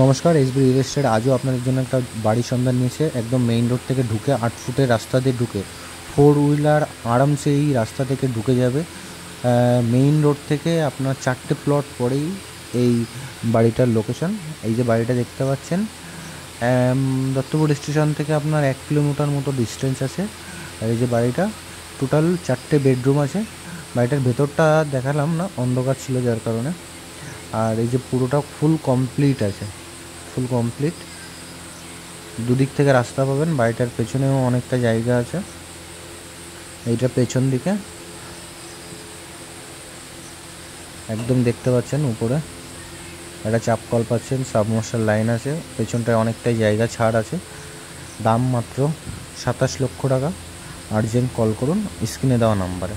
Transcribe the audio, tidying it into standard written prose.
নমস্কার, SB real estate আজও আপনাদের জন্য একটা বাড়ির সন্ধান নিয়েছে। একদম মেইন রোড থেকে ঢুকে 8 ফুটের রাস্তা দিয়ে ঢুকে 4 হুইলার আরামসে এই রাস্তা থেকে ঢুকে যাবে। মেইন রোড থেকে আপনার 4টে প্লট পরেই এই বাড়িটার লোকেশন। এই যে বাড়িটা দেখতে পাচ্ছেন, দত্তপুর স্টেশন থেকে আপনার 1 কিলোমিটার মতো ডিস্টেন্স আছে। আর এই যে বাড়িটা টোটাল 4টে বেডরুম আছে। বাড়িটার ভেতরটা দেখালাম না, অন্ধকার ছিল যার কারণে। আর এই যে পুরোটা ফুল কমপ্লিট আছে, ফুল কমপ্লিট। দুদিক থেকে রাস্তা পাবেন, বাড়িটার পেছনেও অনেকটা জায়গা আছে। এইটা পেছন দিকে একদম দেখতে পাচ্ছেন, উপরে একটা চাপ কল পাচ্ছেন, সাবমার্শাল লাইন আছে, পেছনটায় অনেকটাই জায়গা ছাড় আছে। দাম মাত্র 27 লক্ষ টাকা। আর্জেন্ট কল করুন স্ক্রিনে দেওয়া নাম্বারে।